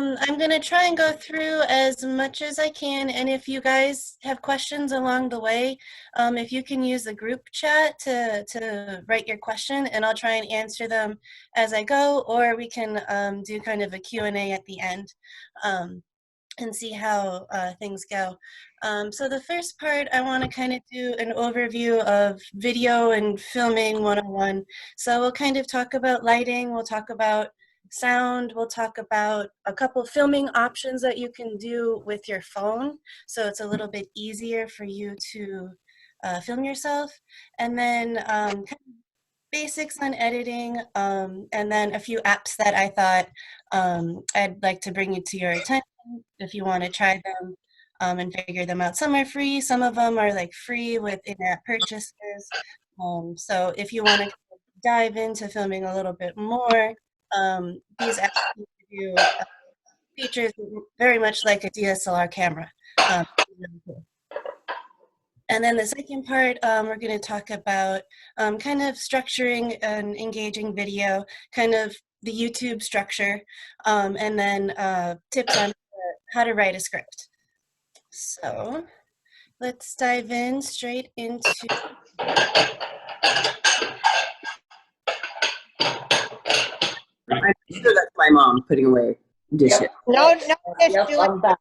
I'm going to try and go through as much as I can, and if you guys have questions along the way, if you can use the group chat to write your question, and I'll try and answer them as I go, or we can do kind of a Q&A at the end. And see how things go. So the first part, I want to kind of do an overview of video and filming 101. So we'll kind of talk about lighting, we'll talk about sound, we'll talk about a couple filming options that you can do with your phone, so it's a little bit easier for you to film yourself. And then kind of basics on editing, and then a few apps that I thought I'd like to bring you to your attention if you want to try them and figure them out. Some are free, some of them are like free with in-app purchases. So if you want to dive into filming a little bit more, these apps give you features very much like a DSLR camera. Really cool. And then the second part, we're going to talk about kind of structuring an engaging video, kind of the YouTube structure, and then tips on how to write a script. So let's dive in straight into. I'm sure that's my mom putting away dishes. Yep. No, I'm back.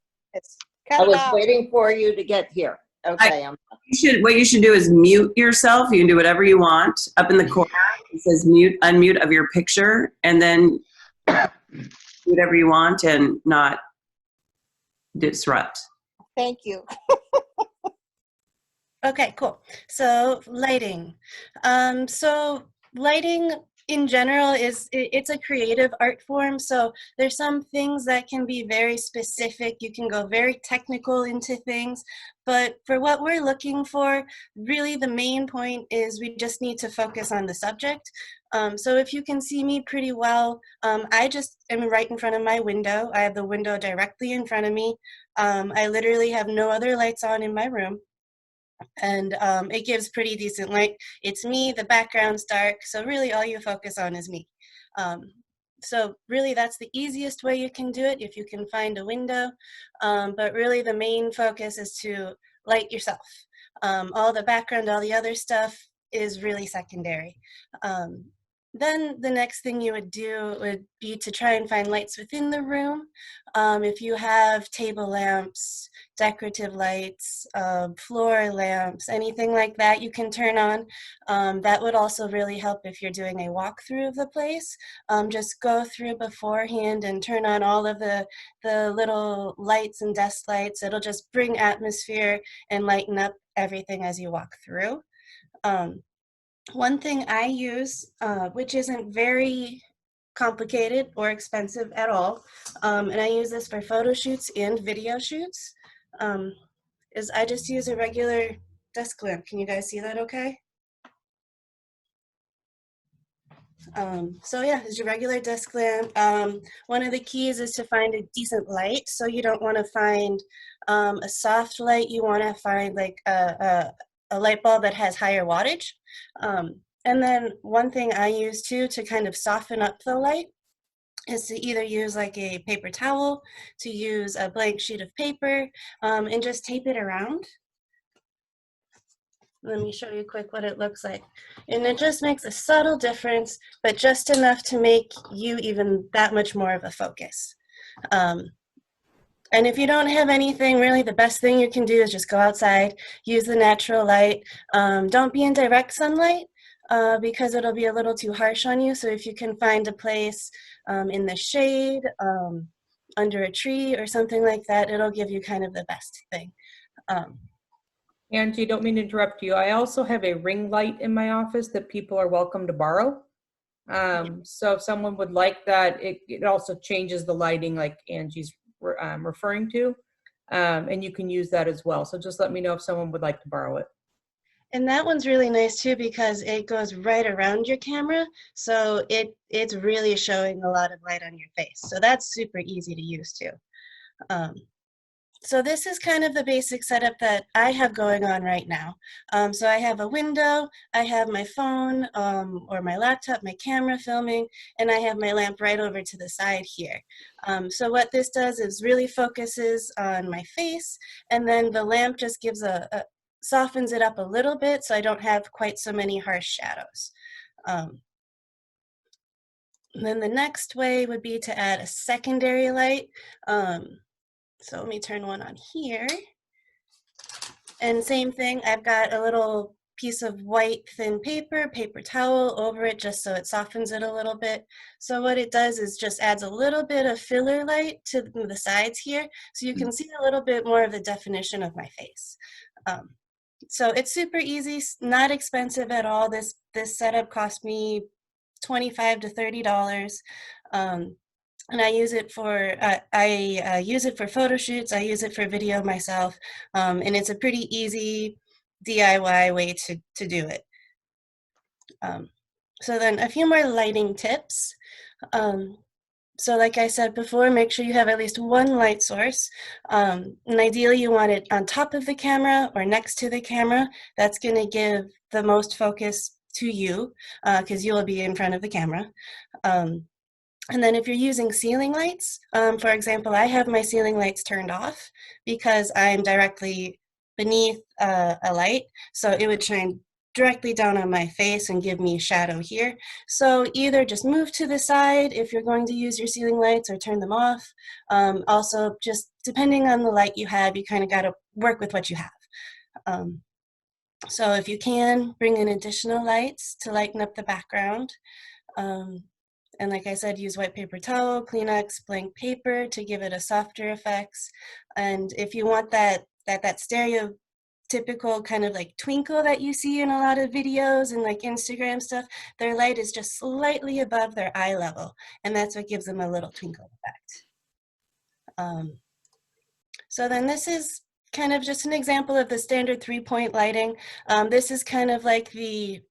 I was waiting for you to get here. Okay, What you should do is mute yourself. You can do whatever you want. Up in the corner, it says mute, unmute of your picture, and then do whatever you want and not disrupt. Thank you. Okay, cool. So lighting. So lighting in general it's a creative art form. So there's some things that can be very specific. You can go very technical into things, but for what we're looking for, really the main point is we just need to focus on the subject. So if you can see me pretty well, I just am right in front of my window. I have the window directly in front of me. I literally have no other lights on in my room. And it gives pretty decent light. It's me, the background's dark, so really all you focus on is me. So really that's the easiest way you can do it if you can find a window, but really the main focus is to light yourself. All the background, all the other stuff is really secondary. Then the next thing you would do would be to try and find lights within the room. If you have table lamps, decorative lights, floor lamps, anything like that you can turn on. That would also really help if you're doing a walkthrough of the place. Just go through beforehand and turn on all of the little lights and desk lights. It'll just bring atmosphere and lighten up everything as you walk through. One thing I use, which isn't very complicated or expensive at all, and I use this for photo shoots and video shoots, is I just use a regular desk lamp. Can you guys see that okay? So yeah, it's your regular desk lamp. One of the keys is to find a decent light. So you don't want to find a soft light. You want to find like a light bulb that has higher wattage. And then one thing I use too to kind of soften up the light is to either use like a paper towel, to use a blank sheet of paper, and just tape it around. Let me show you quick what it looks like. And it just makes a subtle difference, but just enough to make you even that much more of a focus. And if you don't have anything, really the best thing you can do is just go outside, use the natural light. Don't be in direct sunlight because it'll be a little too harsh on you. So if you can find a place in the shade, under a tree or something like that, it'll give you kind of the best thing. Angie, don't mean to interrupt you. I also have a ring light in my office that people are welcome to borrow. So if someone would like that, it also changes the lighting like Angie's referring to, and you can use that as well. So just let me know if someone would like to borrow it. And that one's really nice too because it goes right around your camera, so it's really showing a lot of light on your face. So that's super easy to use too. So this is kind of the basic setup that I have going on right now. So I have a window, I have my phone or my laptop, my camera filming, and I have my lamp right over to the side here. So what this does is really focuses on my face, and then the lamp just gives softens it up a little bit so I don't have quite so many harsh shadows. And then the next way would be to add a secondary light. So let me turn one on here. And same thing, I've got a little piece of white thin paper towel over it just so it softens it a little bit. So what it does is just adds a little bit of filler light to the sides here so you can see a little bit more of the definition of my face. So it's super easy, not expensive at all. This setup cost me $25 to $30. And I use it for use it for photo shoots. I use it for video myself, and it's a pretty easy DIY way to do it. So then a few more lighting tips. So like I said before, make sure you have at least one light source. And ideally you want it on top of the camera or next to the camera. That's going to give the most focus to you because you will be in front of the camera. And then if you're using ceiling lights, for example, I have my ceiling lights turned off because I'm directly beneath a light, so it would shine directly down on my face and give me shadow here. So either just move to the side if you're going to use your ceiling lights or turn them off. Also, just depending on the light you have, you kind of got to work with what you have. So if you can, bring in additional lights to lighten up the background. And like I said, use white paper towel, Kleenex, blank paper to give it a softer effects. And if you want that stereotypical kind of like twinkle that you see in a lot of videos and like Instagram stuff, their light is just slightly above their eye level. And that's what gives them a little twinkle effect. So then this is kind of just an example of the standard 3-point lighting. This is kind of like the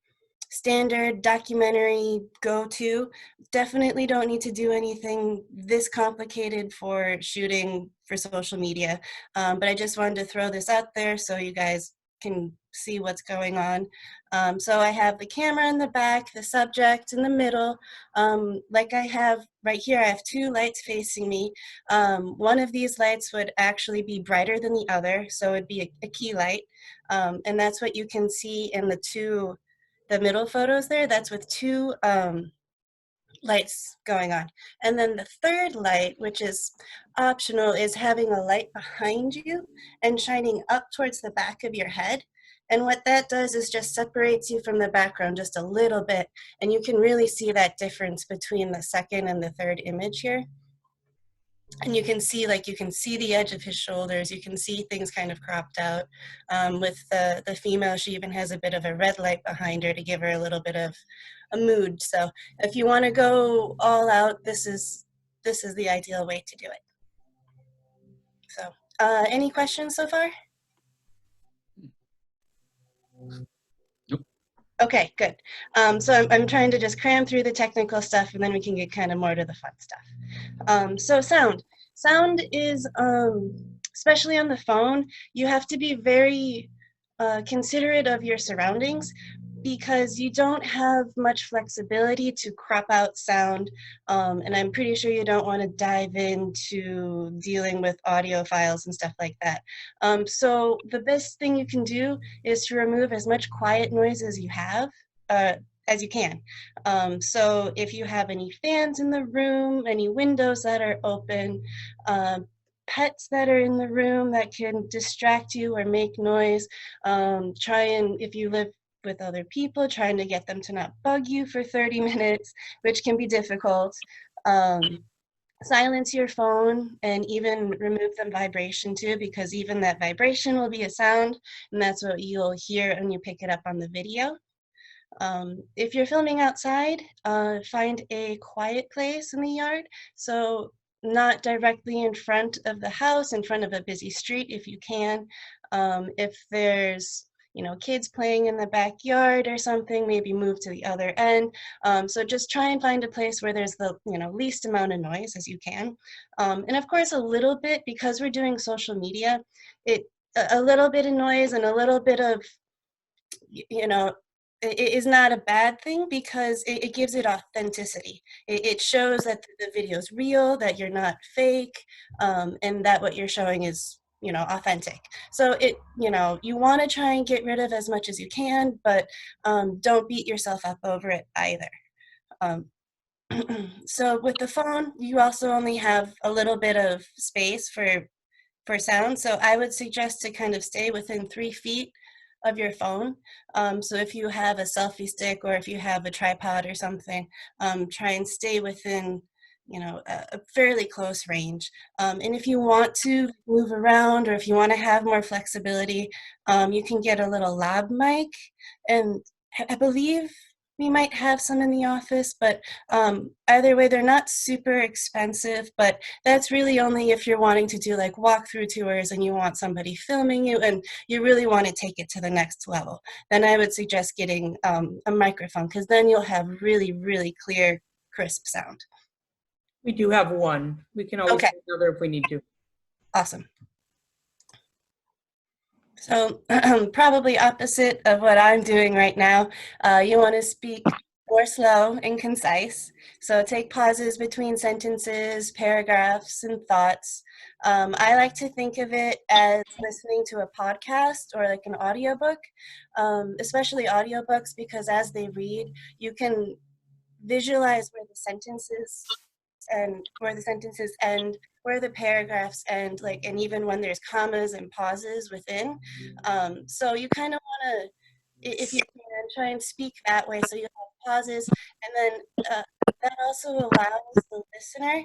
standard documentary go-to. Definitely don't need to do anything this complicated for shooting for social media, but I just wanted to throw this out there so you guys can see what's going on. So I have the camera in the back, the subject in the middle. Like I have right here, I have two lights facing me. One of these lights would actually be brighter than the other, so it'd be a key light, and that's what you can see in the middle photos there. That's with two lights going on. And then the third light, which is optional, is having a light behind you and shining up towards the back of your head. And what that does is just separates you from the background just a little bit. And you can really see that difference between the second and the third image here. And you can see the edge of his shoulders. You can see things kind of cropped out. With the female, she even has a bit of a red light behind her to give her a little bit of a mood. So if you want to go all out, this is the ideal way to do it. So any questions so far? Nope. Okay, good. So I'm trying to just cram through the technical stuff and then we can get kind of more to the fun stuff. So sound is, especially on the phone, you have to be very considerate of your surroundings because you don't have much flexibility to crop out sound, and I'm pretty sure you don't want to dive into dealing with audio files and stuff like that. So the best thing you can do is to remove as much quiet noise as you have, as you can. So if you have any fans in the room, any windows that are open, pets that are in the room that can distract you or make noise, if you live with other people, trying to get them to not bug you for 30 minutes, which can be difficult. Silence your phone and even remove the vibration too, because even that vibration will be a sound, and that's what you'll hear when you pick it up on the video. If you're filming outside, find a quiet place in the yard. So not directly in front of the house, in front of a busy street if you can. If there's kids playing in the backyard or something, maybe move to the other end. So just try and find a place where there's the least amount of noise as you can. And of course, a little bit, because we're doing social media, a little bit of noise and a little bit of, it is not a bad thing, because it gives it authenticity. It shows that the video is real, that you're not fake, and that what you're showing is, authentic. So you want to try and get rid of as much as you can, but don't beat yourself up over it either. Um, so with the phone, you also only have a little bit of space for sound. So I would suggest to kind of stay within 3 feet of your phone. So if you have a selfie stick, or if you have a tripod or something, try and stay within, a fairly close range. And if you want to move around, or if you want to have more flexibility, you can get a little lab mic. And I believe we might have some in the office, but either way, they're not super expensive, but that's really only if you're wanting to do like walkthrough tours and you want somebody filming you and you really want to take it to the next level. Then I would suggest getting a microphone, because then you'll have really, really clear, crisp sound. We do have one. We can always Okay. get another if we need to. Awesome. So probably opposite of what I'm doing right now, you want to speak more slow and concise. So take pauses between sentences, paragraphs, and thoughts. I like to think of it as listening to a podcast or like an audiobook, especially audiobooks, because as they read, you can visualize where the sentences end, where the paragraphs end, and even when there's commas and pauses within. So you kind of want to, if you can, try and speak that way, so you have pauses, and then that also allows the listener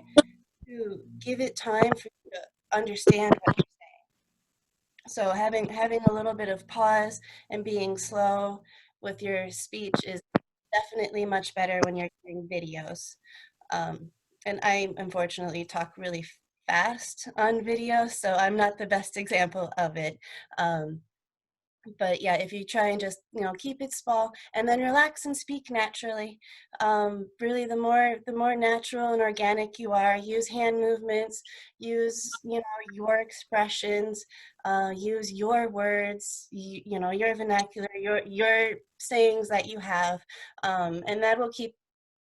to give it time for you to understand what you're saying. So having a little bit of pause and being slow with your speech is definitely much better when you're doing videos. Um, and I unfortunately talk really fast on video, so I'm not the best example of it. But yeah, if you try and just keep it small and then relax and speak naturally, really the more natural and organic you are, use hand movements, use your expressions, use your words, your vernacular, your sayings that you have, and that will keep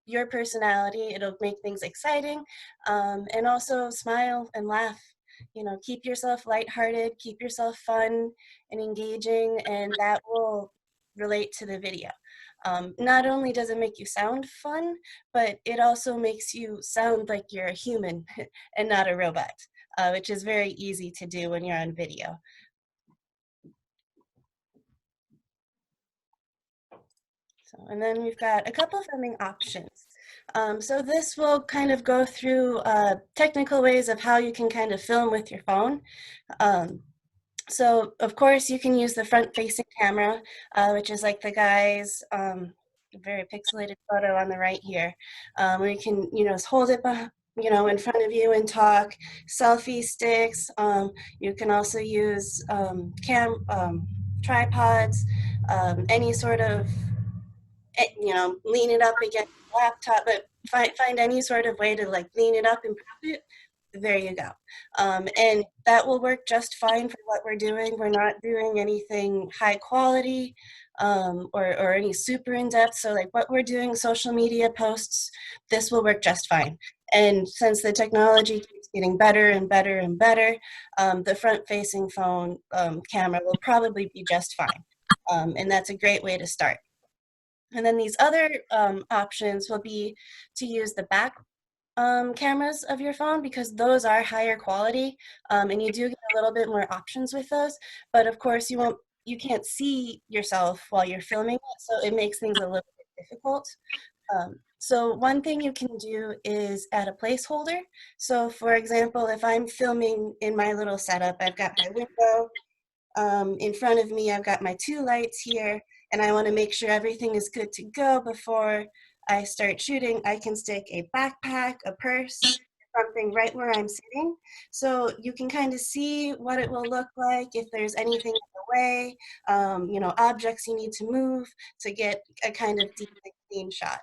your personality. It'll make things exciting, and also smile and laugh. Keep yourself lighthearted, keep yourself fun and engaging, and that will relate to the video. Not only does it make you sound fun, but it also makes you sound like you're a human and not a robot, which is very easy to do when you're on video. So, and then we've got a couple of filming options. So this will kind of go through technical ways of how you can kind of film with your phone. So of course you can use the front-facing camera, which is like the guy's very pixelated photo on the right here, where you can hold it in front of you and talk. Selfie sticks. You can also use tripods, any sort of lean it up against the laptop, but find any sort of way to lean it up and prop it. There you go. And that will work just fine for what we're doing. We're not doing anything high quality or any super in-depth. So what we're doing, social media posts, this will work just fine. And since the technology keeps getting better and better and better, the front-facing phone camera will probably be just fine. And that's a great way to start. And then these other options will be to use the back cameras of your phone, because those are higher quality, and you do get a little bit more options with those. But of course, you can't see yourself while you're filming it, so it makes things a little bit difficult. So one thing you can do is add a placeholder. So for example, if I'm filming in my little setup, I've got my window in front of me, I've got my 2 lights here, and I want to make sure everything is good to go before I start shooting. I can stick a backpack, a purse, something right where I'm sitting. So you can kind of see what it will look like if there's anything in the away, objects you need to move to get a kind of deep and clean shot.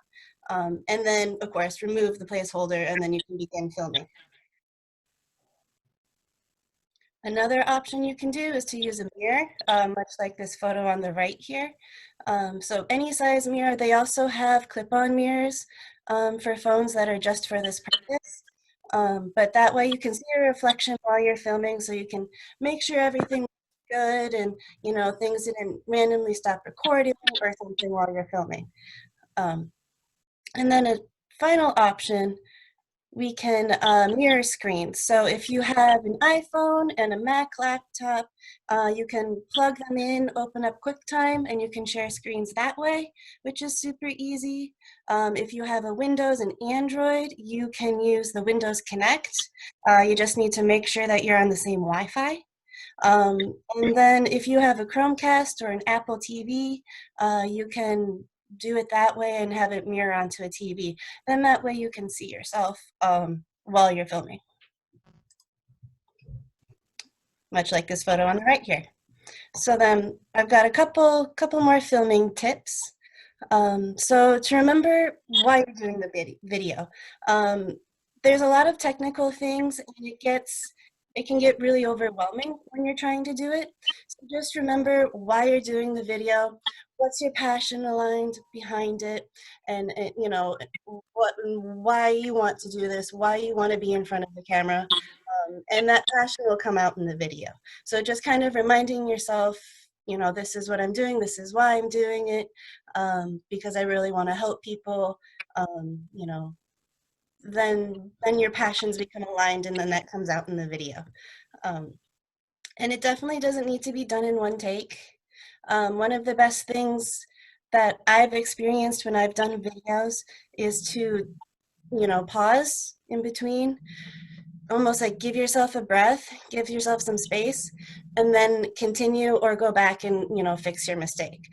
And then, of course, remove the placeholder, and then you can begin filming. Another option you can do is to use a mirror, much like this photo on the right here. So any size mirror. They also have clip-on mirrors for phones that are just for this purpose. But that way you can see a reflection while you're filming, so you can make sure everything looks good and things didn't randomly stop recording or something while you're filming. And then a final option, we can mirror screens. So if you have an iPhone and a Mac laptop, you can plug them in, open up QuickTime, and you can share screens that way, which is super easy. If you have a Windows and Android, you can use the Windows Connect. You just need to make sure that you're on the same Wi-Fi. And then if you have a Chromecast or an Apple TV, you can do it that way and have it mirror onto a TV. Then that way you can see yourself while you're filming. Much like this photo on the right here. So then I've got a couple more filming tips. So to remember why you're doing the video. There's a lot of technical things, and it can get really overwhelming when you're trying to do it. So just remember why you're doing the video, what's your passion aligned behind it, and why you want to do this, why you want to be in front of the camera, and that passion will come out in the video. So just kind of reminding yourself, this is what I'm doing, this is why I'm doing it, because I really want to help people, then your passions become aligned, and then that comes out in the video. And it definitely doesn't need to be done in one take. One of the best things that I've experienced when I've done videos is to, pause in between, almost like give yourself a breath, give yourself some space, and then continue or go back and, fix your mistake.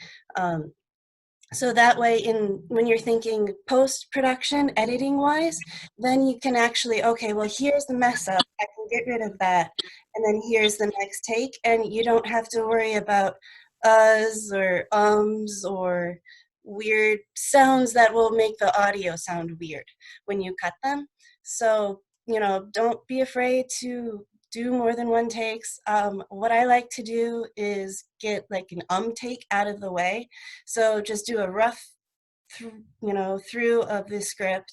So that way, when you're thinking post-production, editing-wise, then you can actually, okay, well, here's the mess up. I can get rid of that. And then here's the next take. And you don't have to worry about uhs or ums or weird sounds that will make the audio sound weird when you cut them. So, don't be afraid to do more than one takes. What I like to do is get like an take out of the way. So just do a rough through of the script,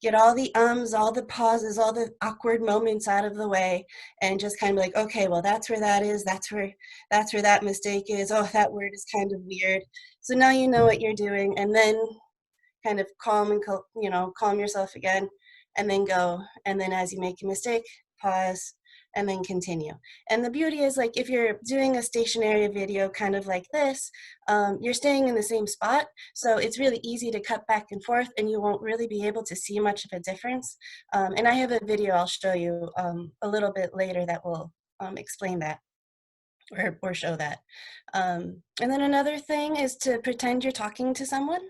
get all the ums, all the pauses, all the awkward moments out of the way, and just kind of like, okay, well, that's where that is, that's where that mistake is, oh, that word is kind of weird. So now you know what you're doing, and then kind of calm yourself again, and then go, and then as you make a mistake, pause, and then continue. And the beauty is, like, if you're doing a stationary video kind of like this, you're staying in the same spot, so it's really easy to cut back and forth, and you won't really be able to see much of a difference. And I have a video I'll show you a little bit later that will explain that or show that. And then another thing is to pretend you're talking to someone,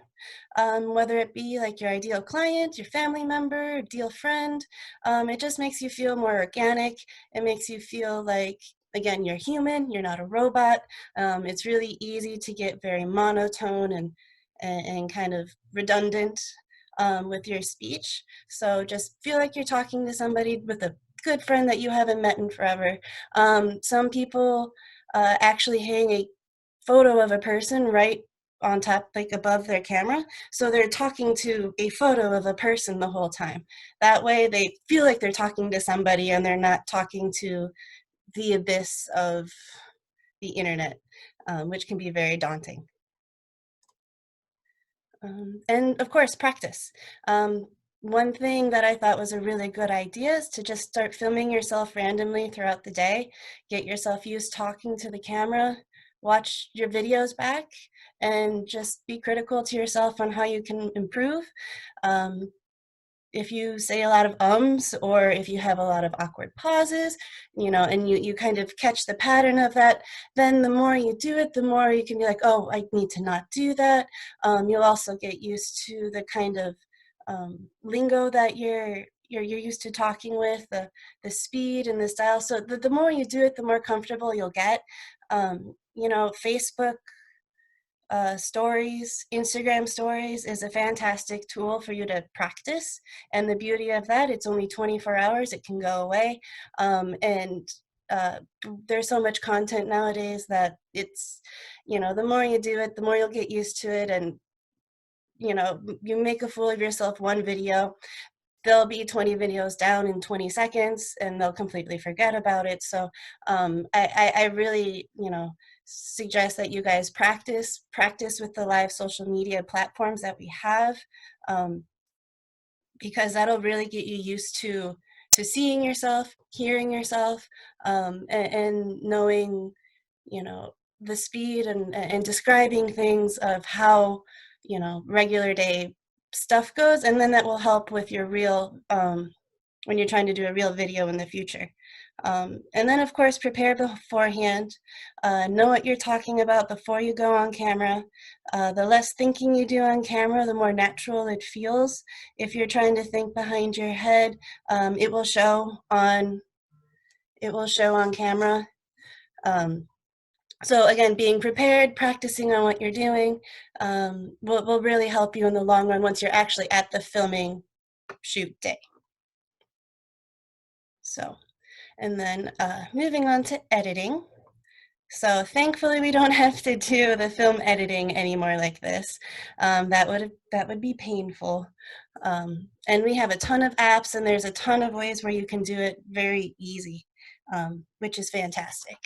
whether it be like your ideal client, your family member, ideal friend. It just makes you feel more organic. It makes you feel like, again, you're human, you're not a robot. It's really easy to get very monotone and kind of redundant with your speech. So just feel like you're talking to somebody, with a good friend that you haven't met in forever. Some people actually hang a photo of a person right on top, like above their camera. So they're talking to a photo of a person the whole time. That way they feel like they're talking to somebody and they're not talking to the abyss of the internet, which can be very daunting. And of course, practice. One thing that I thought was a really good idea is to just start filming yourself randomly throughout the day. Get yourself used talking to the camera, watch your videos back, and just be critical to yourself on how you can improve. If you say a lot of ums, or if you have a lot of awkward pauses, and you kind of catch the pattern of that, then the more you do it, the more you can be like, oh, I need to not do that. You'll also get used to the kind of lingo that you're used to talking with, the speed and the style. So the more you do it, the more comfortable you'll get. Facebook stories, Instagram stories is a fantastic tool for you to practice. And the beauty of that, it's only 24 hours, it can go away. And there's so much content nowadays that it's, the more you do it, the more you'll get used to it. And, you make a fool of yourself one video, there'll be 20 videos down in 20 seconds and they'll completely forget about it. So I really, suggest that you guys practice with the live social media platforms that we have, because that'll really get you used to seeing yourself, hearing yourself, and knowing, the speed and describing things of how, regular day stuff goes. And then that will help with your real, when you're trying to do a real video in the future. And then, of course, prepare beforehand. Know what you're talking about before you go on camera. The less thinking you do on camera, the more natural it feels. If you're trying to think behind your head, it will show on camera. So again, being prepared, practicing on what you're doing, will really help you in the long run once you're actually at the filming shoot day. So, and then moving on to editing. So thankfully we don't have to do the film editing anymore like this. That would be painful. And we have a ton of apps and there's a ton of ways where you can do it very easy, which is fantastic.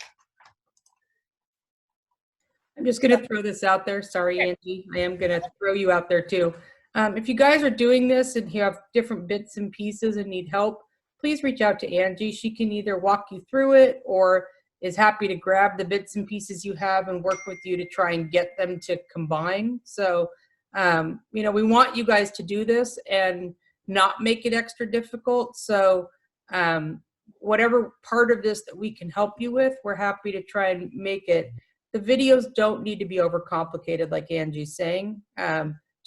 I'm just going to throw this out there. Sorry, Angie. I am going to throw you out there too. If you guys are doing this and you have different bits and pieces and need help, please reach out to Angie. She can either walk you through it or is happy to grab the bits and pieces you have and work with you to try and get them to combine. So, we want you guys to do this and not make it extra difficult. So, whatever part of this that we can help you with, we're happy to try and make it. The videos don't need to be overcomplicated, like Angie's saying.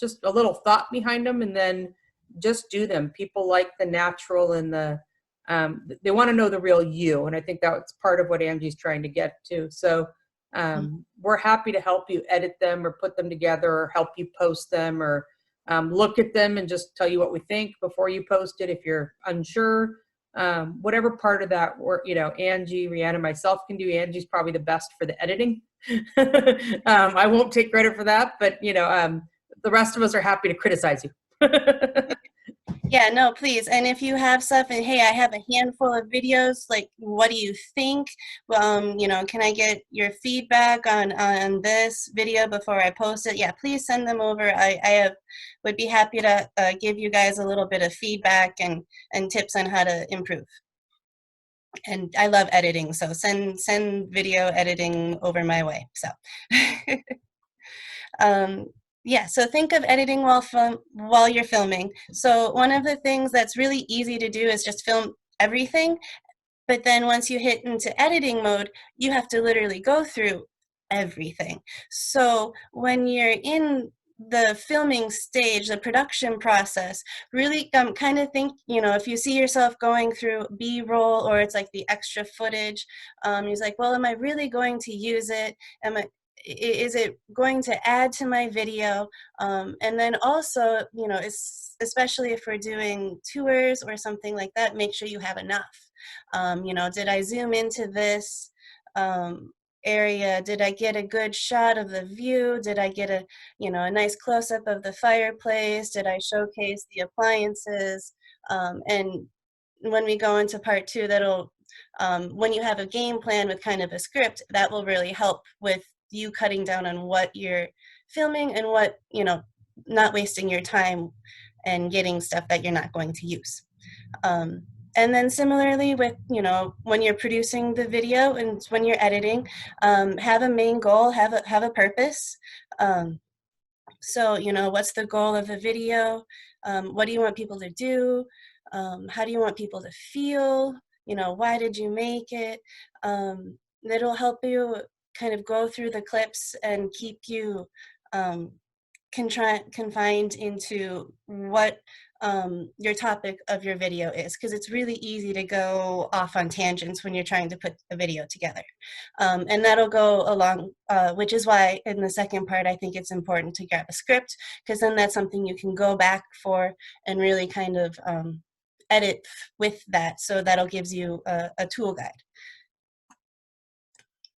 Just a little thought behind them, and then just do them. People like the natural and they want to know the real you, and I think that's part of what Angie's trying to get to. So we're happy to help you edit them or put them together or help you post them or look at them and just tell you what we think before you post it if you're unsure. Whatever part of that, Angie, Rihanna, myself can do. Angie's probably the best for the editing. I won't take credit for that, but the rest of us are happy to criticize you. Yeah, no, please. And if you have stuff and hey, I have a handful of videos, like, what do you think? Can I get your feedback on this video before I post it? Yeah, please send them over. I would be happy to give you guys a little bit of feedback and tips on how to improve. And I love editing, so send video editing over my way. So yeah, so think of editing while you're filming. So one of the things that's really easy to do is just film everything, but then once you hit into editing mode, you have to literally go through everything. So when you're in the filming stage, the production process, really kind of think, if you see yourself going through B-roll or it's like the extra footage, you're like, well, am I really going to use it? Is it going to add to my video? And then also, especially if we're doing tours or something like that, make sure you have enough. Did I zoom into this area? Did I get a good shot of the view? Did I get a nice close-up of the fireplace? Did I showcase the appliances? And when we go into part 2, that'll, when you have a game plan with kind of a script, that will really help with you cutting down on what you're filming and what, not wasting your time and getting stuff that you're not going to use. And then similarly with, when you're producing the video and when you're editing, have a main goal, have a purpose. So, what's the goal of the video? What do you want people to do? How do you want people to feel? Why did you make it? That'll help you kind of go through the clips and keep you confined into what your topic of your video is, because it's really easy to go off on tangents when you're trying to put a video together. And that'll go along, which is why in the second part, I think it's important to grab a script, because then that's something you can go back for and really kind of edit with that. So that'll gives you a tool guide.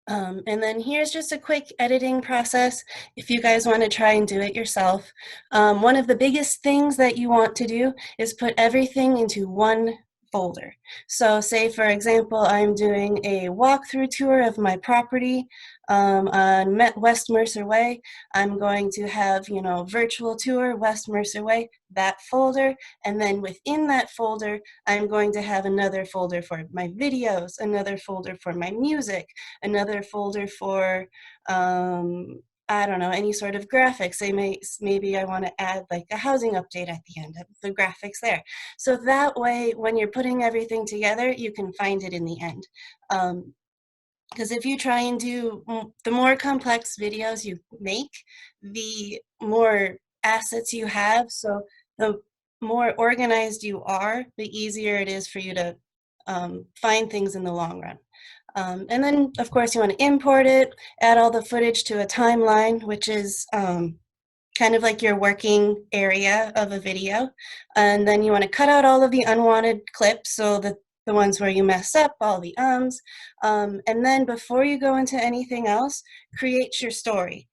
And then here's just a quick editing process if you guys want to try and do it yourself. One of the biggest things that you want to do is put everything into one folder. So say, for example, I'm doing a walkthrough tour of my property on West Mercer Way. I'm going to have, you know, virtual tour, West Mercer Way, that folder. And then within that folder, I'm going to have another folder for my videos, another folder for my music, another folder for, I don't know, any sort of graphics. Maybe I want to add like a housing update at the end of the graphics there. So that way, when you're putting everything together, you can find it in the end. Because if you try and do, the more complex videos you make, the more assets you have. So the more organized you are, the easier it is for you to find things in the long run. And then, of course, you want to import it, add all the footage to a timeline, which is kind of like your working area of a video. And then you want to cut out all of the unwanted clips, so that the ones where you mess up, all the ums. And then before you go into anything else, create your story,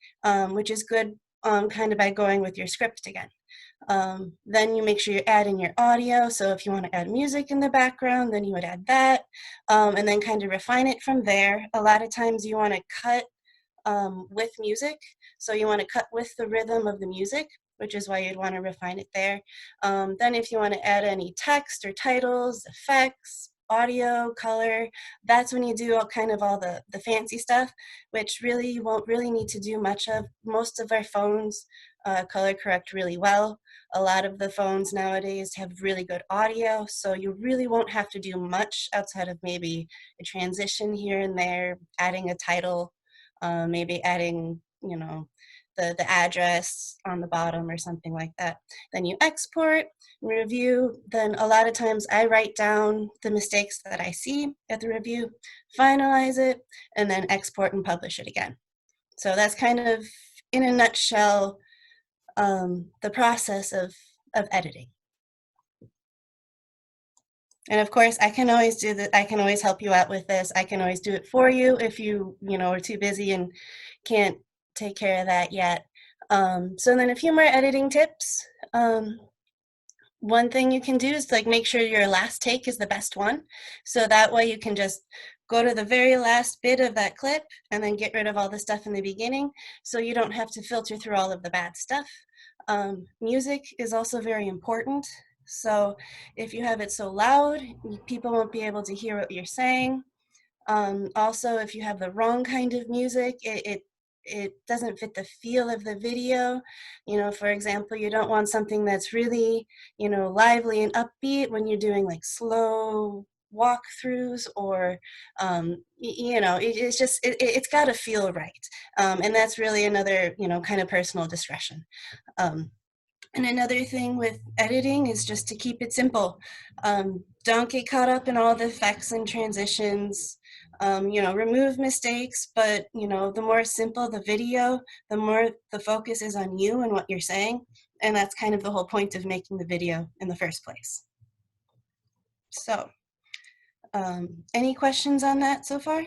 which is good kind of by going with your script again. Then you make sure you add in your audio. So if you want to add music in the background, then you would add that, and then kind of refine it from there. A lot of times you want to cut with music. So you want to cut with the rhythm of the music, which is why you'd want to refine it there. Then if you want to add any text or titles, effects, audio, color, that's when you do all the fancy stuff, which really you won't really need to do much of. Most of our phones color correct really well. A lot of the phones nowadays have really good audio, so you really won't have to do much outside of maybe a transition here and there, adding a title, maybe adding, you know, the address on the bottom or something like that. Then you export, review. Then a lot of times I write down the mistakes that I see at the review, finalize it, and then export and publish it again. So that's kind of, in a nutshell, the process of editing. And of course, I can always do that. I can always help you out with this. I can always do it for you if you are too busy and can't take care of that yet. So then a few more editing tips. One thing you can do is like make sure your last take is the best one. So that way you can just go to the very last bit of that clip and then get rid of all the stuff in the beginning, so you don't have to filter through all of the bad stuff. Music is also very important. So if you have it so loud, people won't be able to hear what you're saying. Also, if you have the wrong kind of music, it doesn't fit the feel of the video. For example, you don't want something that's really, lively and upbeat when you're doing like slow walkthroughs, or it's got to feel right, and that's really another kind of personal discretion. And another thing with editing is just to keep it simple. Don't get caught up in all the effects and transitions. Remove mistakes, but the more simple the video, the more the focus is on you and what you're saying, and that's kind of the whole point of making the video in the first place. So, any questions on that so far?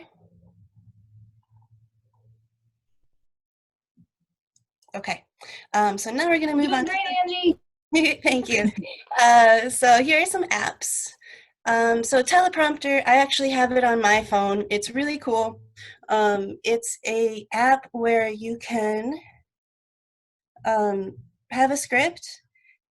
Okay, so now we're going to move on. Great, Angie. Thank you. So here are some apps. So teleprompter, I actually have it on my phone. It's really cool. It's a app where you can have a script,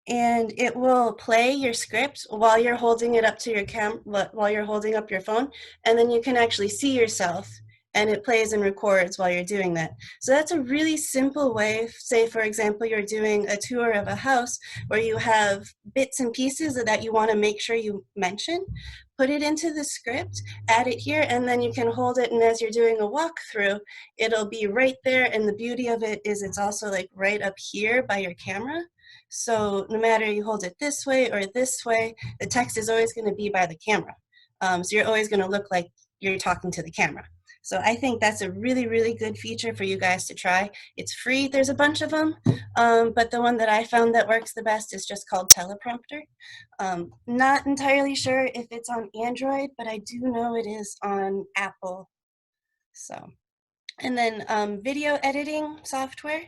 and it will play your script while you're holding it up to your while you're holding up your phone, and then you can actually see yourself, and it plays and records while you're doing that. So that's a really simple way. Say, for example, you're doing a tour of a house where you have bits and pieces that you want to make sure you mention. Put it into the script, add it here, and then you can hold it, and as you're doing a walkthrough, it'll be right there, and the beauty of it is it's also like right up here by your camera. So no matter you hold it this way or this way, the text is always going to be by the camera. So you're always going to look like you're talking to the camera. So I think that's a really, really good feature for you guys to try. It's free. There's a bunch of them, but the one that I found that works the best is just called Teleprompter. Not entirely sure if it's on Android, but I do know it is on Apple. So, and then video editing software.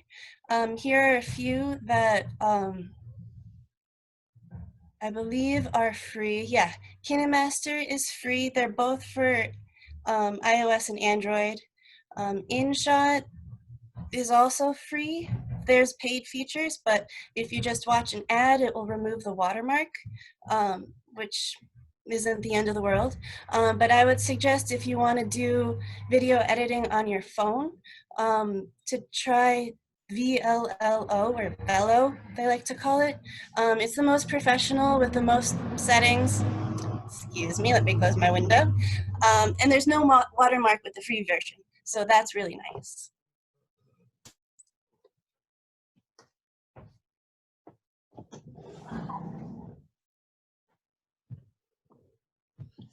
Here are a few that I believe are free. Yeah, KineMaster is free. They're both for iOS and Android. InShot is also free. There's paid features, but if you just watch an ad, it will remove the watermark, which isn't the end of the world. But I would suggest if you want to do video editing on your phone, to try VLLO, or Bello, they like to call it. It's the most professional with the most settings. Excuse me, let me close my window. And there's no watermark with the free version, so that's really nice.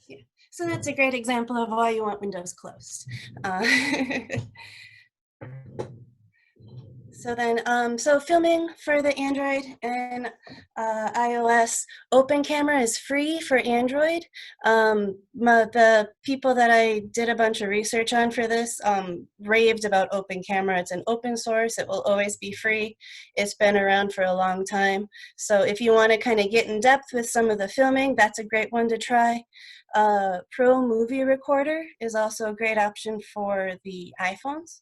Yeah. So that's a great example of why you want Windows closed. So then, so filming for the Android and iOS, Open Camera is free for Android. The people that I did a bunch of research on for this raved about Open Camera. It's an open source. It will always be free. It's been around for a long time. So if you want to kind of get in depth with some of the filming, that's a great one to try. Pro Movie Recorder is also a great option for the iPhones.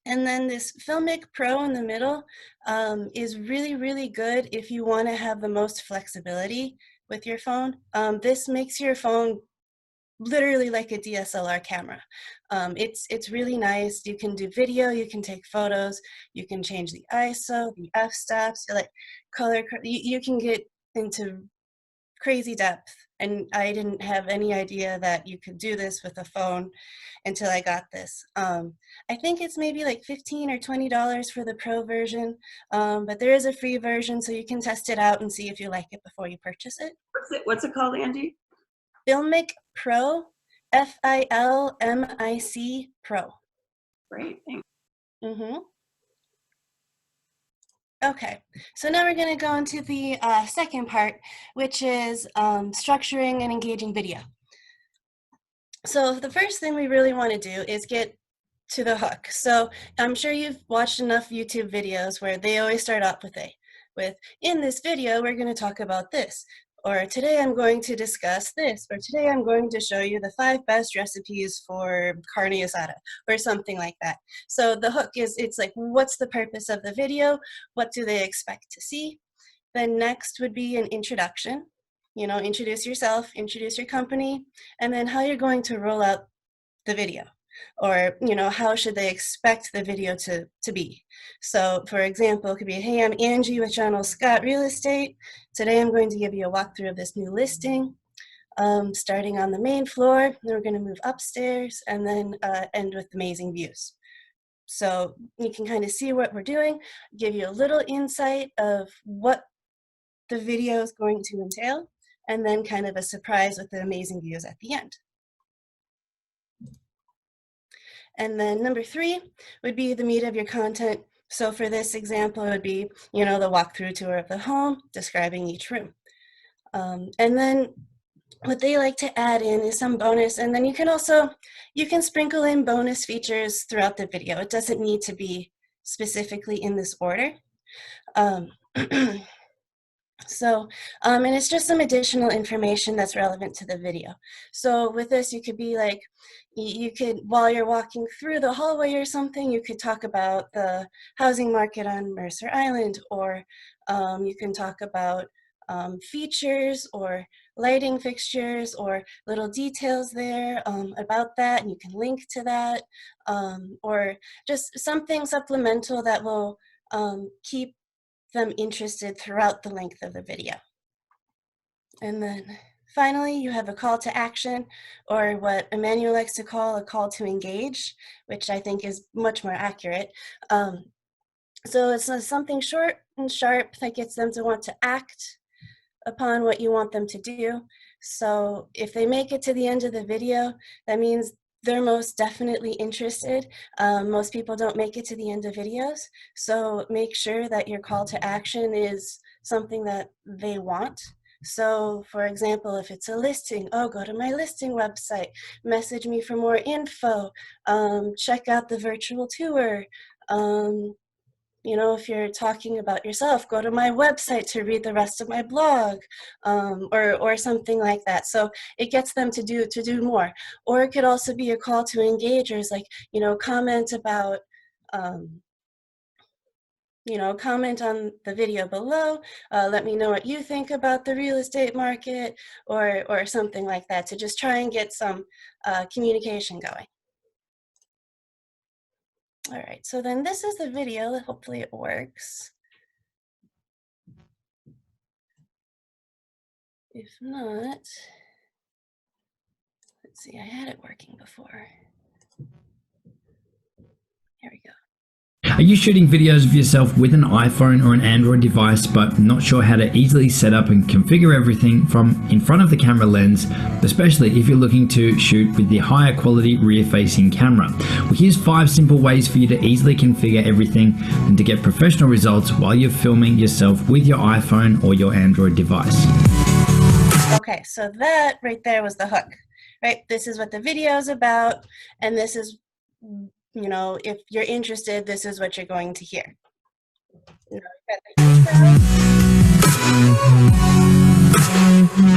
And then this Filmic Pro in the middle is really, really good if you want to have the most flexibility with your phone. This makes your phone literally like a DSLR camera. It's really nice. You can do video, you can take photos, you can change the ISO, the f-stops, like color, you can get into crazy depth. And I didn't have any idea that you could do this with a phone until I got this. I think it's maybe like $15 or $20 for the pro version, but there is a free version, so you can test it out and see if you like it before you purchase it. What's it called, Angie? Filmic Pro, Filmic Pro. Great, thanks. Mm-hmm. Okay, so now we're going to go into the second part, which is structuring and engaging video. So the first thing we really want to do is get to the hook. So I'm sure you've watched enough YouTube videos where they always start off with, in this video, we're going to talk about this. Or today I'm going to discuss this. Or today I'm going to show you the 5 best recipes for carne asada, or something like that. So the hook is, it's like, what's the purpose of the video? What do they expect to see? Then next would be an introduction. You know, introduce yourself, introduce your company, and then how you're going to roll out the video. Or, you know, how should they expect the video to be? So, for example, it could be, hey, I'm Angie with John L. Scott Real Estate. Today I'm going to give you a walkthrough of this new listing, starting on the main floor. Then we're going to move upstairs and then end with amazing views. So you can kind of see what we're doing, give you a little insight of what the video is going to entail, and then kind of a surprise with the amazing views at the end. And then number 3 would be the meat of your content. So for this example, it would be, you know, the walkthrough tour of the home, describing each room. And then what they like to add in is some bonus, and then you can sprinkle in bonus features throughout the video. It doesn't need to be specifically in this order. So, and it's just some additional information that's relevant to the video. So with this, you could be like, you could, while you're walking through the hallway or something, you could talk about the housing market on Mercer Island, or you can talk about features or lighting fixtures or little details there about that, and you can link to that, or just something supplemental that will keep them interested throughout the length of the video. And then finally, you have a call to action, or what Emmanuel likes to call a call to engage, which I think is much more accurate. So it's something short and sharp that gets them to want to act upon what you want them to do. So if they make it to the end of the video, that means they're most definitely interested. Most people don't make it to the end of videos, so make sure that your call to action is something that they want. So for example, if it's a listing, oh, go to my listing website, message me for more info, check out the virtual tour. You know, if you're talking about yourself, go to my website to read the rest of my blog, or something like that. So it gets them to do more. Or it could also be a call to engagers, like, you know, comment about, you know, comment on the video below. Let me know what you think about the real estate market, or something like that, to just try and get some communication going. All right, so then this is the video. Hopefully it works. If not, let's see, I had it working before. Here we go. Are you shooting videos of yourself with an iPhone or an Android device but not sure how to easily set up and configure everything from in front of the camera lens, especially if you're looking to shoot with the higher quality rear-facing camera? Well, here's 5 simple ways for you to easily configure everything and to get professional results while you're filming yourself with your iPhone or your Android device. Okay, so that right there was the hook, right? This is what the video is about, and this is, you know, if you're interested, this is what you're going to hear.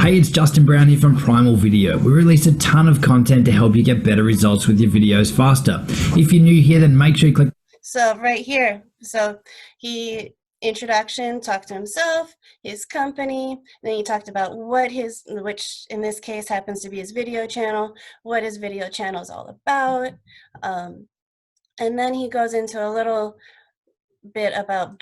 Hey, it's Justin Brown here from Primal Video. We release a ton of content to help you get better results with your videos faster. If you're new here, then make sure you click. So right here, so he introduction, talked to himself, his company, then he talked about what his, which in this case happens to be his video channel, what his video channel is all about. And then he goes into a little bit about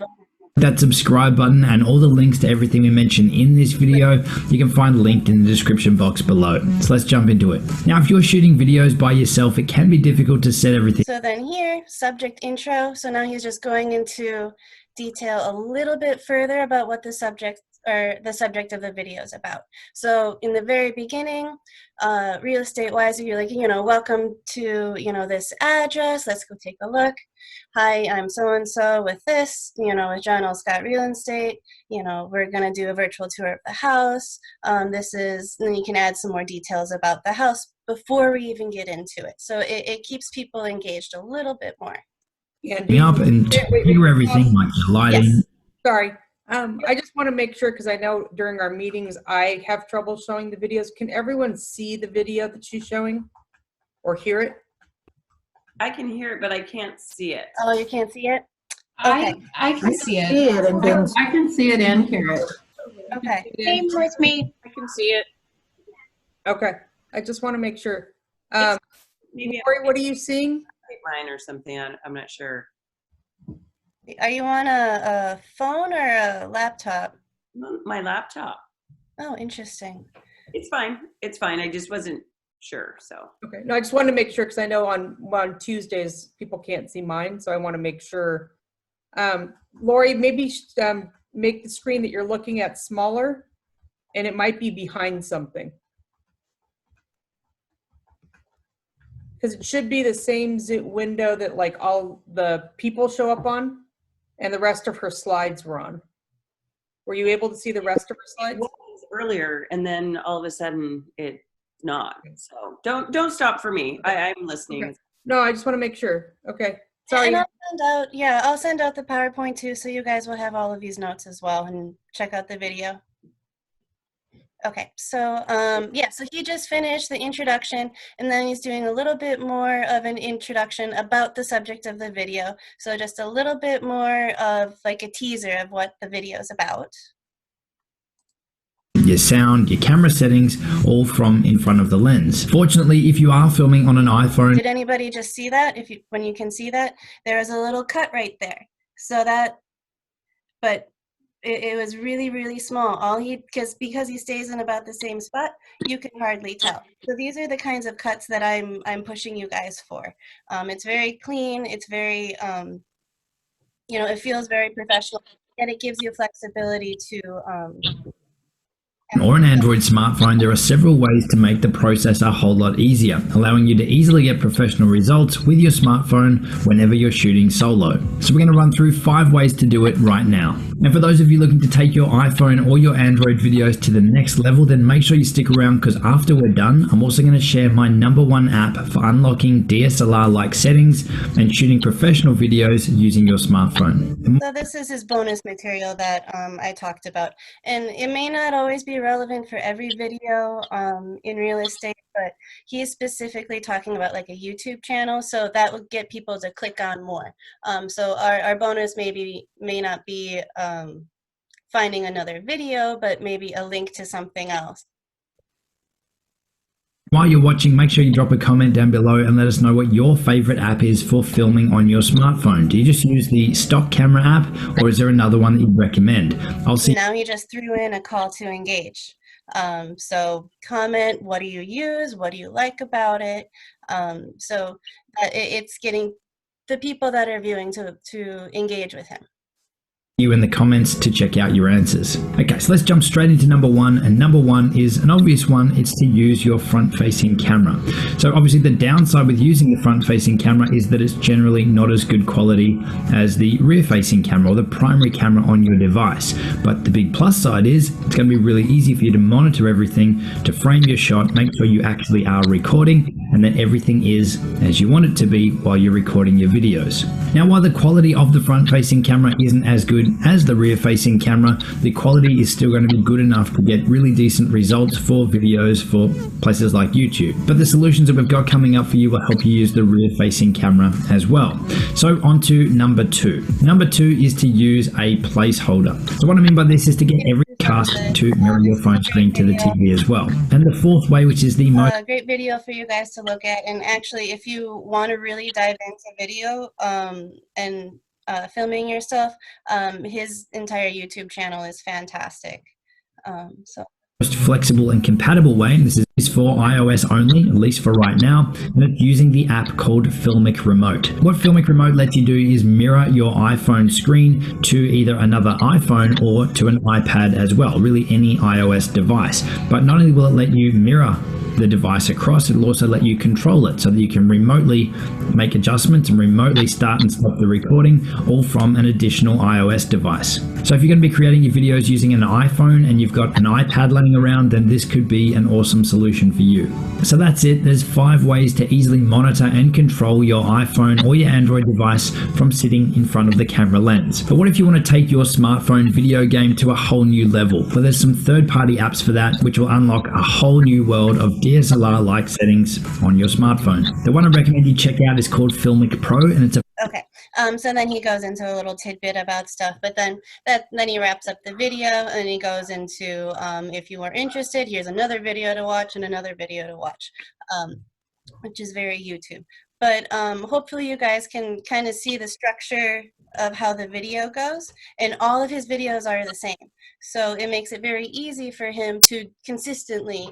that subscribe button, and all the links to everything we mentioned in this video you can find linked in the description box below. So let's jump into it. Now, if you're shooting videos by yourself, it can be difficult to set everything. So then here, subject intro. So now he's just going into detail a little bit further about what the subject or the subject of the video is about. So in the very beginning, real estate wise, you're like, you know, welcome to, you know, this address. Let's go take a look. Hi, I'm so-and-so with this, you know, with John L. Scott Real Estate. You know, we're going to do a virtual tour of the house. This is, and then you can add some more details about the house before we even get into it. So it keeps people engaged a little bit more. Up and configure everything like your lighting. Yes. Sorry. I just want to make sure, because I know during our meetings I have trouble showing the videos. Can everyone see the video that she's showing or hear it? I can hear it, but I can't see it. Oh, you can't see it? Okay. I can see it. I can see it and hear it. Okay. Same with me. I can see it. Okay. I just want to make sure. Maybe Lori, what are you seeing? mine or something. I'm not sure. Are you on a phone or a laptop? My laptop. Oh, interesting. It's fine. It's fine. I just wasn't sure. So. Okay. No, I just wanted to make sure, because I know on Tuesdays people can't see mine, so I want to make sure. Lori, maybe make the screen that you're looking at smaller, and it might be behind something. Because it should be the same window that like all the people show up on, and the rest of her slides were on. Were you able to see the rest of her slides? It was earlier, and then all of a sudden it's not. So don't stop for me. I'm listening. Okay. No, I just want to make sure. Okay. Sorry. And I'll send out the PowerPoint too, so you guys will have all of these notes as well, and check out the video. Okay, so yeah, so he just finished the introduction, and then he's doing a little bit more of an introduction about the subject of the video. So just a little bit more of like a teaser of what the video is about. Your sound, your camera settings, all from in front of the lens. Fortunately, if you are filming on an iPhone. Did anybody just see that? When you can see that, there is a little cut right there. So that, but it was really, really small. Because he stays in about the same spot, you can hardly tell. So these are the kinds of cuts that I'm pushing you guys for. It's very clean. It's very, you know, it feels very professional. and it gives you flexibility to or an Android smartphone, there are several ways to make the process a whole lot easier, allowing you to easily get professional results with your smartphone whenever you're shooting solo. So we're going to run through 5 ways to do it right now. And for those of you looking to take your iPhone or your Android videos to the next level, then make sure you stick around, because after we're done, I'm also going to share my #1 app for unlocking DSLR-like settings and shooting professional videos using your smartphone. So this is his bonus material that I talked about, and it may not always be relevant for every video in real estate, but he's specifically talking about like a YouTube channel, so that would get people to click on more. So our bonus may not be finding another video, but maybe a link to something else. While you're watching, make sure you drop a comment down below and let us know what your favorite app is for filming on your smartphone. Do you just use the stock camera app, or is there another one that you'd recommend? I'll see. Now he just threw in a call to engage. So comment, what do you use? What do you like about it? So that it's getting the people that are viewing to engage with him. You in the comments to check out your answers. Okay, so let's jump straight into #1, and #1 is an obvious one. It's to use your front-facing camera. So obviously the downside with using the front-facing camera is that it's generally not as good quality as the rear-facing camera or the primary camera on your device. But the big plus side is it's going to be really easy for you to monitor everything, to frame your shot, make sure you actually are recording, and that everything is as you want it to be while you're recording your videos. Now, while the quality of the front-facing camera isn't as good as the rear-facing camera, the quality is still going to be good enough to get really decent results for videos for places like YouTube. But the solutions that we've got coming up for you will help you use the rear-facing camera as well. So on to #2. #2 is to use a placeholder. So what I mean by this is to get every cast to mirror your phone screen to the TV as well. And the 4th way, which is the most Great video for you guys to look at. And actually, if you want to really dive into video and filming yourself, his entire YouTube channel is fantastic. So most flexible and compatible way, and this is for iOS only, at least for right now, and it's using the app called Filmic Remote. What Filmic Remote lets you do is mirror your iPhone screen to either another iPhone or to an iPad as well, really any iOS device. But not only will it let you mirror the device across, it'll also let you control it so that you can remotely make adjustments and remotely start and stop the recording, all from an additional iOS device. So if you're going to be creating your videos using an iPhone and you've got an iPad laying around, then this could be an awesome solution for you. So that's it. There's 5 ways to easily monitor and control your iPhone or your Android device from sitting in front of the camera lens. But what if you want to take your smartphone video game to a whole new level? Well, there's some third-party apps for that, which will unlock a whole new world of DSLR-like settings on your smartphone. The one I recommend you check out is called Filmic Pro, and it's a okay. So then he goes into a little tidbit about stuff, but then he wraps up the video and he goes into if you are interested, here's another video to watch and another video to watch, which is very YouTube. But hopefully you guys can kind of see the structure of how the video goes, and all of his videos are the same. So it makes it very easy for him to consistently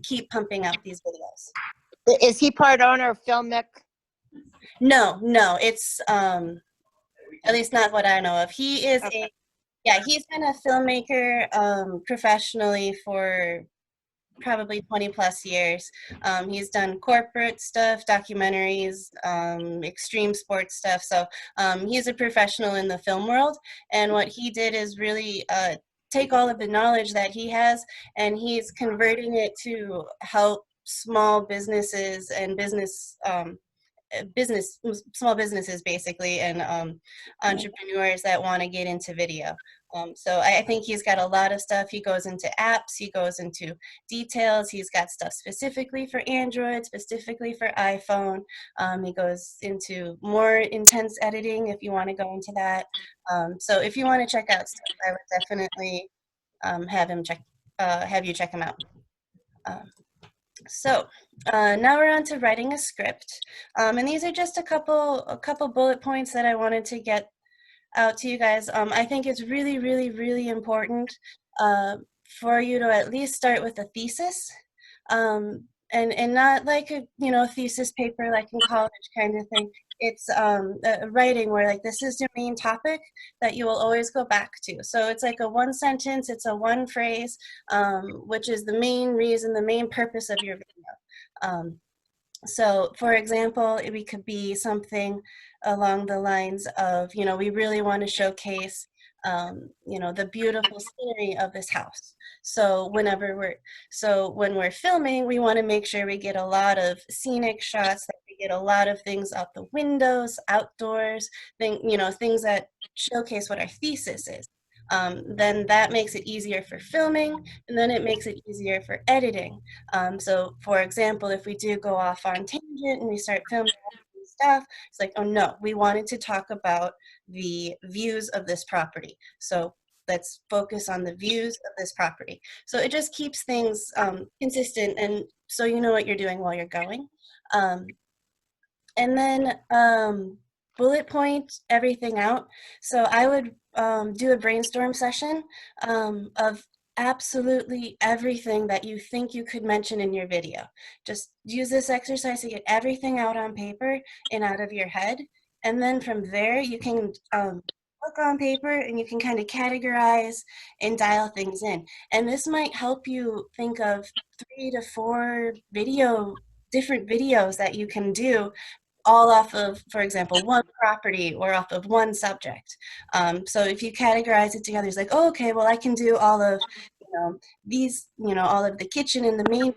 keep pumping out these videos. Is he part owner of Filmic? No, it's at least not what I know of. He is he's been a filmmaker professionally for probably 20 plus years. He's done corporate stuff, documentaries, extreme sports stuff. So he's a professional in the film world. And what he did is really take all of the knowledge that he has, and he's converting it to help small businesses and small businesses basically, and entrepreneurs that want to get into video. So I think he's got a lot of stuff. He goes into apps, he goes into details, he's got stuff specifically for Android, specifically for iPhone. He goes into more intense editing if you want to go into that. So if you want to check out stuff, I would definitely have you check him out. So now we're on to writing a script, and these are just a couple bullet points that I wanted to get out to you guys. I think it's really, really, really important for you to at least start with a thesis, and not like a thesis paper like in college kind of thing. It's writing where like this is your main topic that you will always go back to. So it's like a one sentence, it's a one phrase, which is the main reason, the main purpose of your video. So for example, we could be something along the lines of, we really want to showcase, the beautiful scenery of this house. So when we're filming, we want to make sure we get a lot of scenic shots, that we get a lot of things out the windows, outdoors, things that showcase what our thesis is. Then that makes it easier for filming, and then it makes it easier for editing. So for example, if we do go off on tangent and we start filming stuff, it's like, oh no, we wanted to talk about the views of this property. So let's focus on the views of this property. So it just keeps things consistent, and so you know what you're doing while you're going. And then bullet point everything out. So I would do a brainstorm session of absolutely everything that you think you could mention in your video. Just use this exercise to get everything out on paper and out of your head. And then from there, you can look on paper and you can kind of categorize and dial things in. And this might help you think of 3 to 4 different videos that you can do, all off of, for example, one property or off of one subject. So if you categorize it together, it's like, oh, okay, well, I can do all of these, all of the kitchen and the main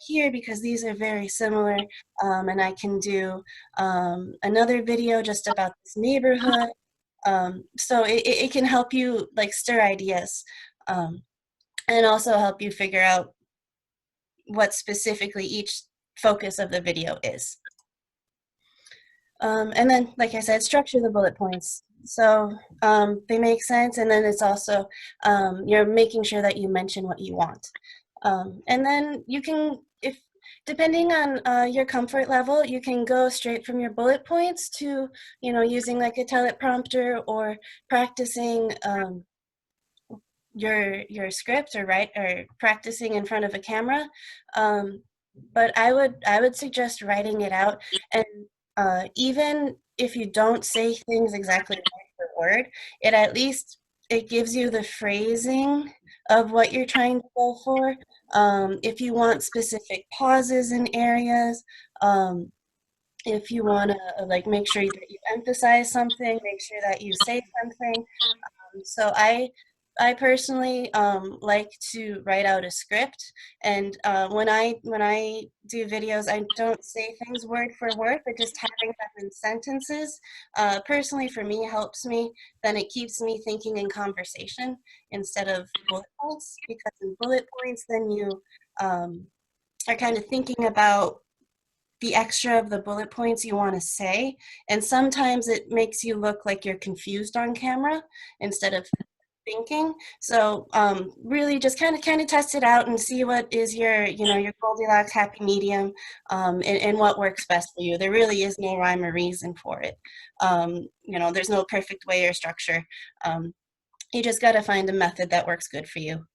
here because these are very similar, and I can do another video just about this neighborhood. So it can help you like stir ideas, and also help you figure out what specifically each focus of the video is. And then, like I said, structure the bullet points so they make sense, and then it's also you're making sure that you mention what you want. And then you can, if depending on your comfort level, you can go straight from your bullet points to using like a teleprompter or practicing your script or practicing in front of a camera. But I would suggest writing it out, and even if you don't say things exactly word for word, it gives you the phrasing of what you're trying to go for. If you want specific pauses in areas, if you want to like make sure that you emphasize something, make sure that you say something. So I personally like to write out a script, and when I do videos, I don't say things word for word, but just having them in sentences, personally for me helps me. Then it keeps me thinking in conversation instead of bullet points, because in bullet points, then you are kind of thinking about the extra of the bullet points you want to say, and sometimes it makes you look like you're confused on camera instead of thinking. So really just kind of test it out and see what is your your Goldilocks happy medium, and what works best for you. There really is no rhyme or reason for it. There's no perfect way or structure. You just got to find a method that works good for you.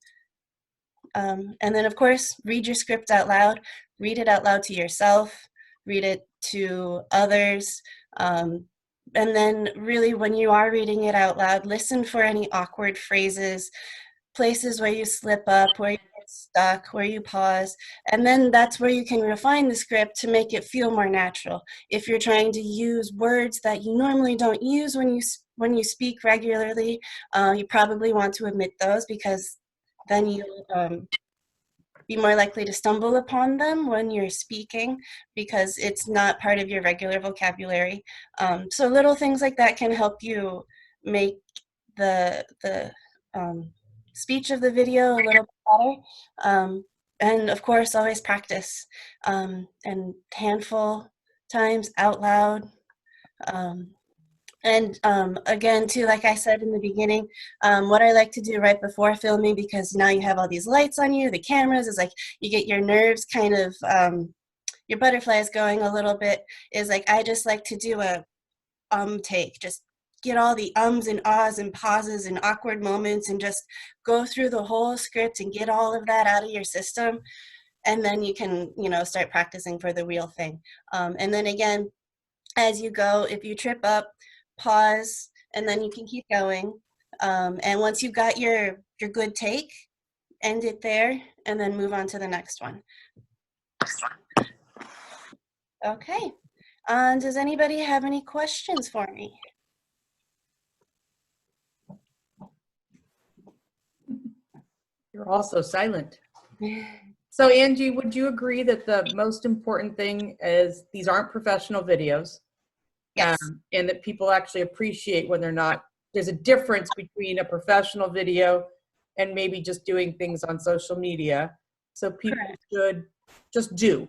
And then of course, read your script out loud. Read it out loud to yourself, read it to others. And then really when you are reading it out loud, listen for any awkward phrases, places where you slip up, where you get stuck, where you pause. And then that's where you can refine the script to make it feel more natural. If you're trying to use words that you normally don't use when you speak regularly, you probably want to omit those, because then you'll be more likely to stumble upon them when you're speaking, because it's not part of your regular vocabulary. So little things like that can help you make the speech of the video a little bit better. And of course, always practice, and handful times out loud. And again, too, like I said in the beginning, what I like to do right before filming, because now you have all these lights on you, the cameras, is like you get your nerves kind of, your butterflies going a little bit, is like I just like to do a take, just get all the ums and ahs and pauses and awkward moments and just go through the whole script and get all of that out of your system. and then you can, start practicing for the real thing. And then again, as you go, if you trip up, pause, and then you can keep going. And once you've got your good take, end it there, and then move on to the next one. Okay. Does anybody have any questions for me? You're also silent. So Angie, would you agree that the most important thing is these aren't professional videos? Yes. And that people actually appreciate when they're not, there's a difference between a professional video and maybe just doing things on social media. So people Correct. should just do,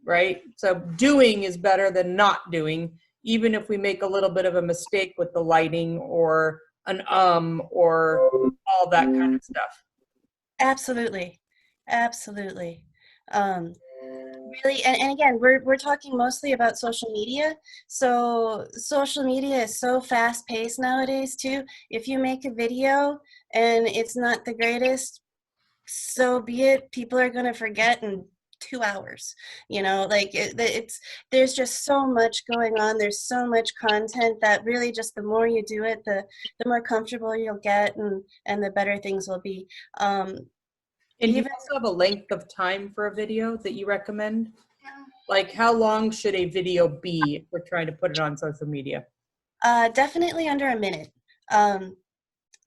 right? So doing is better than not doing, even if we make a little bit of a mistake with the lighting or or all that kind of stuff. Absolutely. Absolutely. Really, and again, we're talking mostly about social media. So social media is so fast paced nowadays too. If you make a video and it's not the greatest, so be it. People are going to forget in 2 hours. Like there's just so much going on. There's so much content that really just the more you do it, the more comfortable you'll get, and the better things will be. And do you also have a length of time for a video that you recommend? Like how long should a video be if we're trying to put it on social media? Definitely under a minute.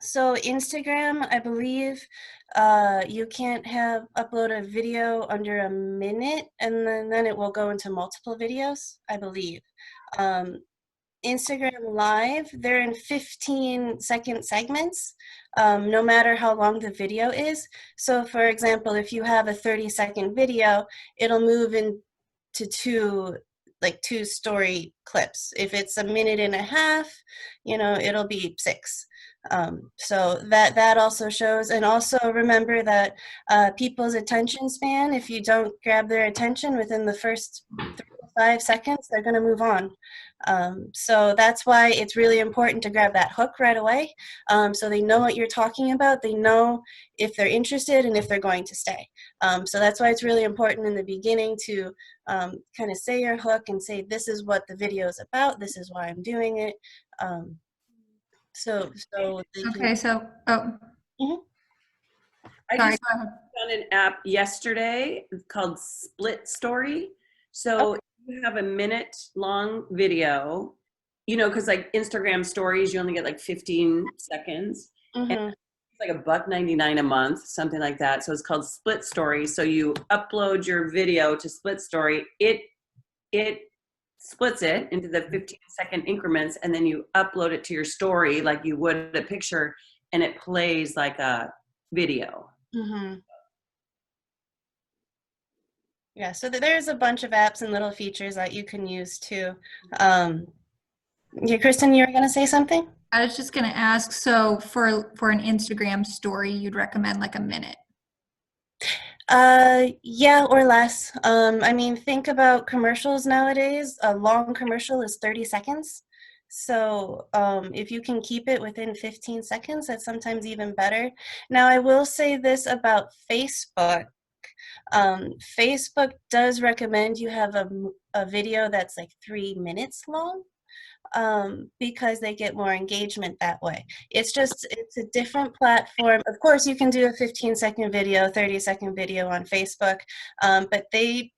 So Instagram, I believe you can't upload a video under a minute, and then it will go into multiple videos, I believe. Instagram Live, they're in 15-second segments, no matter how long the video is. So for example, if you have a 30-second video, it'll move into two story clips. If it's a minute and a half, it'll be 6. So that also shows. And also remember that people's attention span, if you don't grab their attention within the first 3 to 5 seconds, they're going to move on. So that's why it's really important to grab that hook right away, so they know what you're talking about. They know if they're interested and if they're going to stay. So that's why it's really important in the beginning to kind of say your hook and say, this is what the video is about. This is why I'm doing it. So Okay, so, oh, I sorry, just go ahead. found an app yesterday called Split Story. So you have a minute long video, because like Instagram stories, you only get like 15 seconds. And it's like $1.99 a month, something like that. So it's called Split Story. So you upload your video to Split Story. It splits it into the 15-second increments, and then you upload it to your story like you would a picture, and it plays like a video. Yeah, so there's a bunch of apps and little features that you can use too. Yeah, Kristen, you were going to say something? I was just going to ask, so for an Instagram story, you'd recommend like a minute? Yeah, or less. I mean, think about commercials nowadays. A long commercial is 30 seconds. So if you can keep it within 15 seconds, that's sometimes even better. Now, I will say this about Facebook. Facebook does recommend you have a video that's like 3 minutes long, because they get more engagement that way. It's a different platform. Of course, you can do a 15-second video, 30-second video on Facebook, but they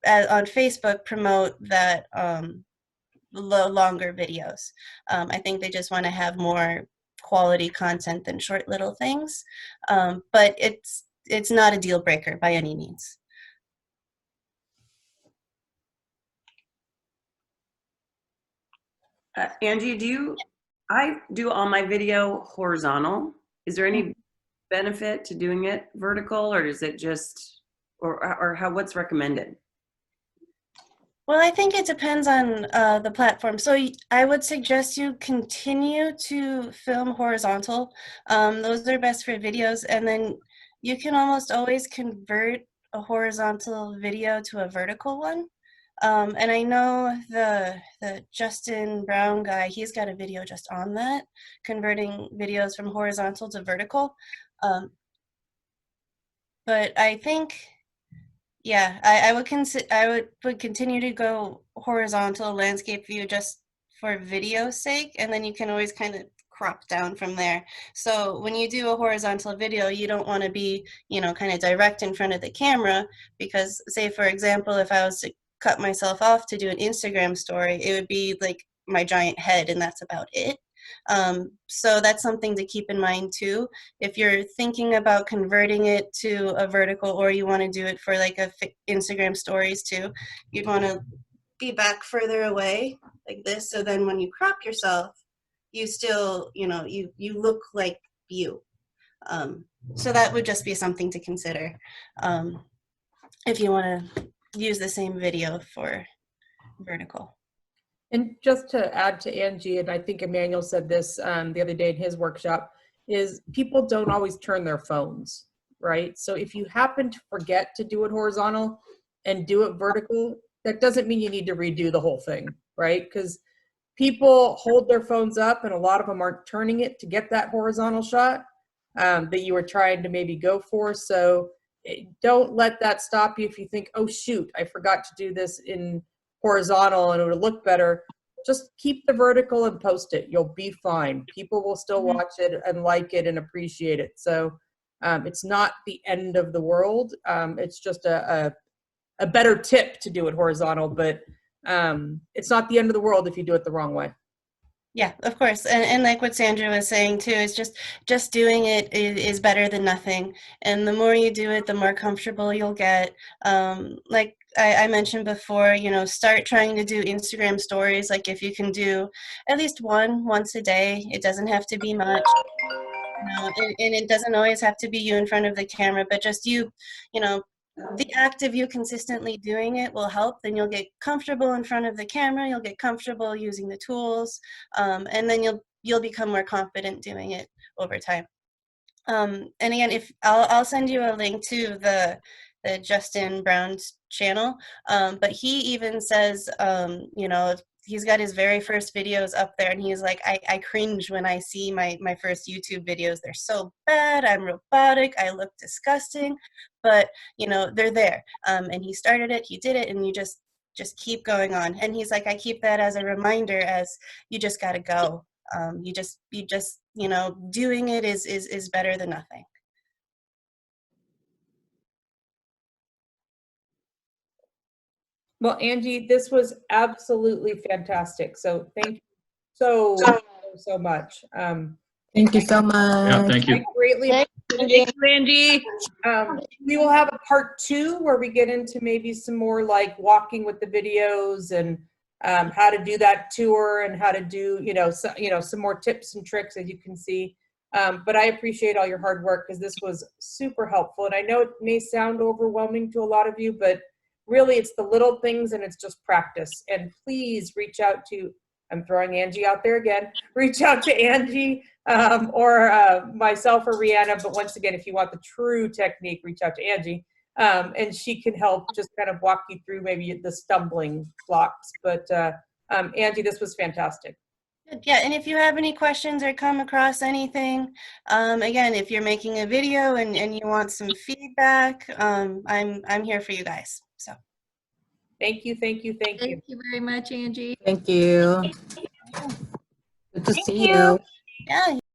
on Facebook promote that longer videos. I think they just want to have more quality content than short little things, but it's not a deal breaker by any means. Angie, I do all my video horizontal. Is there any benefit to doing it vertical, or is it just, or what's recommended? Well, I think it depends on the platform. So I would suggest you continue to film horizontal. Those are best for videos, and then you can almost always convert a horizontal video to a vertical one. And I know the Justin Brown guy, he's got a video just on that, converting videos from horizontal to vertical. But I think Yeah, I would continue to go horizontal landscape view just for video's sake, and then you can always kind of crop down from there. So when you do a horizontal video, you don't want to be, kind of direct in front of the camera, because say for example, if I was to cut myself off to do an Instagram story, it would be like my giant head and that's about it. So that's something to keep in mind too. If you're thinking about converting it to a vertical, or you want to do it for like a Instagram stories too, you'd want to be back further away like this. So then when you crop yourself, you still, you look like you. So that would just be something to consider if you want to use the same video for vertical. And just to add to Angie, and I think Emmanuel said this the other day in his workshop, is people don't always turn their phones, right? So if you happen to forget to do it horizontal and do it vertical, that doesn't mean you need to redo the whole thing, right? Because people hold their phones up and a lot of them aren't turning it to get that horizontal shot that you were trying to maybe go for. So don't let that stop you if you think, oh shoot, I forgot to do this in horizontal and it would look better. Just keep the vertical and post it. You'll be fine. People will still watch it and like it and appreciate it. So it's not the end of the world. It's just a better tip to do it horizontal, but it's not the end of the world if you do it the wrong way. Yeah, of course. And like what Sandra was saying too, is just doing it is better than nothing. And the more you do it, the more comfortable you'll get. Like I mentioned before, start trying to do Instagram stories. Like if you can do at least once a day, it doesn't have to be much. And it doesn't always have to be you in front of the camera, but just you know, the act of you consistently doing it will help. Then you'll get comfortable in front of the camera, you'll get comfortable using the tools, and then you'll become more confident doing it over time. And again, if I'll send you a link to the Justin Brown's channel, but he even says, he's got his very first videos up there, and he's like, I cringe when I see my first YouTube videos. They're so bad. I'm robotic. I look disgusting, but they're there. And he started it. He did it, and you just keep going on. And he's like, I keep that as a reminder, as you just got to go. You just doing it is better than nothing. Well, Angie, this was absolutely fantastic. So thank you so much. Thank you so much. Yeah, thank you. I greatly Thank appreciate it, Angie. We will have a part 2 where we get into maybe some more like walking with the videos and how to do that tour and how to do, some more tips and tricks, as you can see. But I appreciate all your hard work, because this was super helpful. And I know it may sound overwhelming to a lot of you, but really it's the little things and it's just practice. And please reach out to, I'm throwing Angie out there again, reach out to Angie or myself or Rihanna. But once again, if you want the true technique, reach out to Angie. And she can help just kind of walk you through maybe the stumbling blocks. But Angie, this was fantastic. Yeah, and if you have any questions or come across anything, again, if you're making a video and you want some feedback, I'm here for you guys. So Thank you. Thank you very much, Angie. Thank you. Good to see you. yeah.